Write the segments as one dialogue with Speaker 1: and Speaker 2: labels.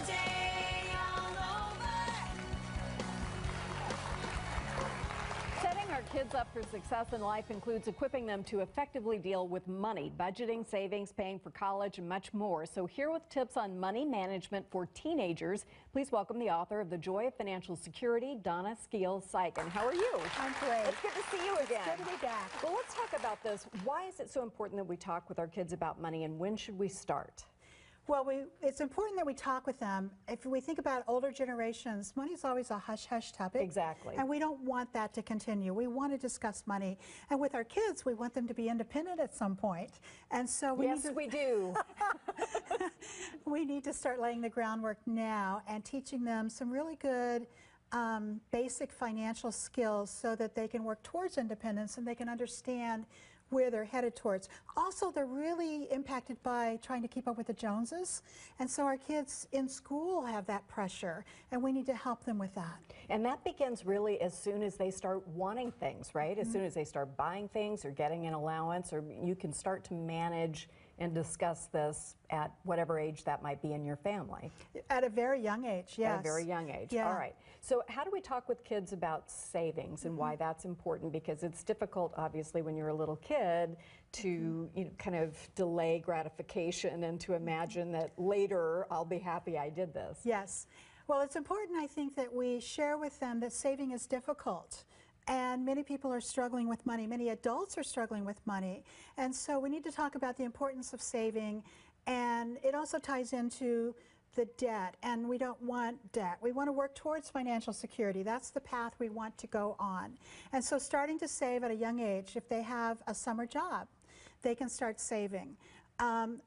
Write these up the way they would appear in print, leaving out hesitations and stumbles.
Speaker 1: day all over.
Speaker 2: Setting our kids up for success in life includes equipping them to effectively deal with money, budgeting, savings, paying for college, and much more. So here with tips on money management for teenagers, please welcome the author of The Joy of Financial Security, Donna Skeels Cygan. How are you?
Speaker 3: I'm great.
Speaker 2: It's good to see you again.
Speaker 3: It's good to be back.
Speaker 2: Well, let's talk about this. Why is it so important that we talk with our kids about money, and when should we start?
Speaker 3: Well, it's important that we talk with them. If we think about older generations, money is always a hush-hush topic.
Speaker 2: Exactly.
Speaker 3: And we don't want that to continue. We want to discuss money. And with our kids, we want them to be independent at some point. And so we
Speaker 2: do.
Speaker 3: we need to start laying the groundwork now and teaching them some really good basic financial skills so that they can work towards independence and they can understand where they're headed towards. Also, they're really impacted by trying to keep up with the Joneses, and so our kids in school have that pressure, and we need to help them with that.
Speaker 2: And that begins really as soon as they start wanting things, right? As soon as they start buying things or getting an allowance, or you can start to manage and discuss this at whatever age that might be in your family.
Speaker 3: At a very young age, yes.
Speaker 2: At a very young age,
Speaker 3: yeah.
Speaker 2: All right. So how do we talk with kids about savings and why that's important? Because it's difficult, obviously, when you're a little kid to kind of delay gratification and to imagine that later I'll be happy I did this.
Speaker 3: Yes. Well, it's important, I think, that we share with them that saving is difficult. And many people are struggling with money. Many adults are struggling with money. And so we need to talk about the importance of saving. And it also ties into the debt. And we don't want debt. We want to work towards financial security. That's the path we want to go on. And so starting to save at a young age, if they have a summer job, they can start saving.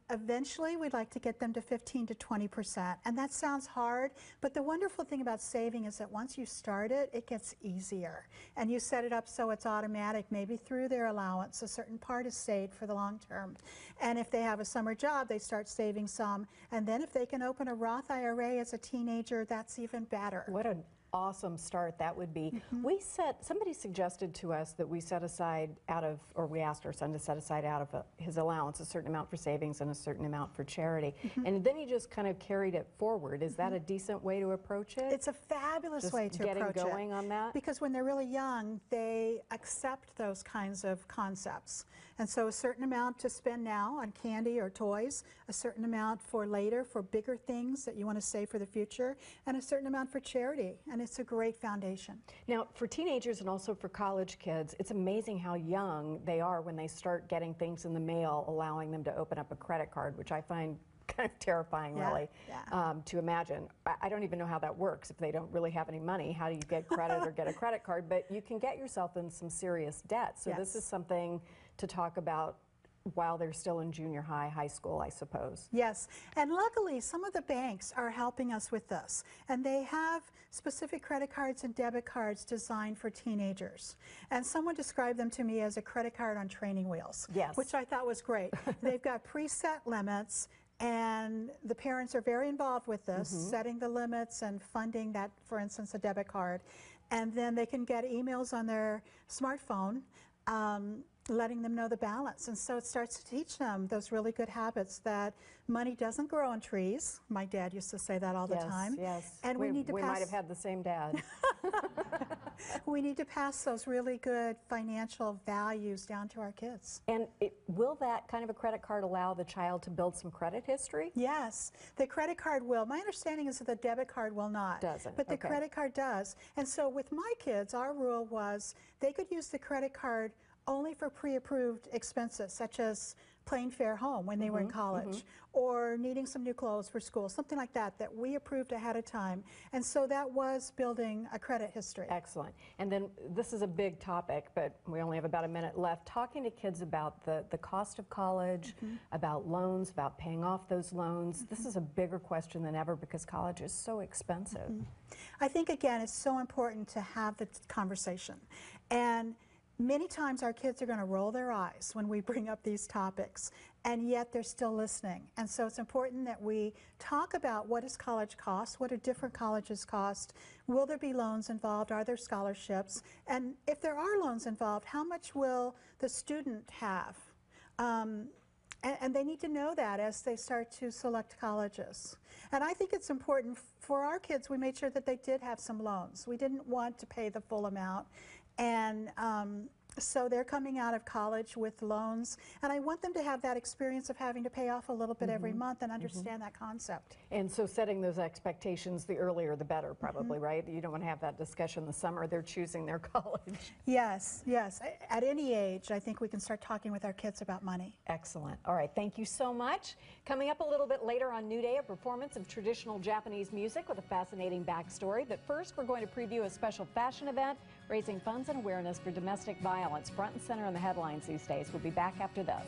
Speaker 3: Eventually, we'd like to get them to 15 to 20%. And that sounds hard, but the wonderful thing about saving is that once you start it, it gets easier. And you set it up so it's automatic, maybe through their allowance. A certain part is saved for the long term. And if they have a summer job, they start saving some. And then if they can open a Roth IRA as a teenager, that's even better.
Speaker 2: What an awesome start that would be. Somebody suggested to us that we set aside or we asked our son to set aside out of his allowance a certain amount for savings and a certain amount for charity. And then he just kind of carried it forward. Is that a decent way to approach it?
Speaker 3: It's a fabulous way to approach it.
Speaker 2: Getting going on that?
Speaker 3: Because when they're really young, they accept those kinds of concepts. And so a certain amount to spend now on candy or toys, a certain amount for later for bigger things that you want to save for the future, and a certain amount for charity. And it's a great foundation.
Speaker 2: Now, for teenagers and also for college kids, it's amazing how young they are when they start getting things in the mail, allowing them to open up a credit card, which I find kind of terrifying, really, to imagine. I don't even know how that works if they don't really have any money. How do you get credit or get a credit card? But you can get yourself in some serious debt. So this is something to talk about while they're still in junior high, high school, I suppose.
Speaker 3: Yes, and luckily some of the banks are helping us with this, and they have specific credit cards and debit cards designed for teenagers. And someone described them to me as a credit card on training wheels, which I thought was great. They've got preset limits, and the parents are very involved with this, setting the limits and funding that, for instance, a debit card. And then they can get emails on their smartphone letting them know the balance. And so it starts to teach them those really good habits that money doesn't grow on trees. My dad used to say that all the time.
Speaker 2: Yes,
Speaker 3: and we need to
Speaker 2: might have had the same dad.
Speaker 3: We need to pass those really good financial values down to our kids.
Speaker 2: And will that kind of a credit card allow the child to build some credit history?
Speaker 3: Yes, the credit card will. My understanding is that the debit card will not.
Speaker 2: Doesn't.
Speaker 3: But the credit card does. And so with my kids, our rule was they could use the credit card only for pre-approved expenses, such as plane fare home when they were in college, or needing some new clothes for school, something like that, that we approved ahead of time. And so that was building a credit history.
Speaker 2: Excellent. And then this is a big topic, but we only have about a minute left. Talking to kids about the cost of college, about loans, about paying off those loans. This is a bigger question than ever because college is so expensive.
Speaker 3: I think, again, it's so important to have the conversation. And many times our kids are going to roll their eyes when we bring up these topics, and yet they're still listening. And so it's important that we talk about what does college cost, what do different colleges cost, will there be loans involved, are there scholarships, and if there are loans involved, how much will the student have? And they need to know that as they start to select colleges. And I think it's important for our kids, we made sure that they did have some loans. We didn't want to pay the full amount. And so they're coming out of college with loans, and I want them to have that experience of having to pay off a little bit every month and understand that concept.
Speaker 2: And so setting those expectations, the earlier the better, probably, right? You don't want to have that discussion the summer they're choosing their college.
Speaker 3: Yes, yes. At any age, I think we can start talking with our kids about money.
Speaker 2: Excellent. All right, thank you so much. Coming up a little bit later on New Day, a performance of traditional Japanese music with a fascinating backstory. But first, we're going to preview a special fashion event raising funds and awareness for domestic violence, front and center in the headlines these days. We'll be back after this.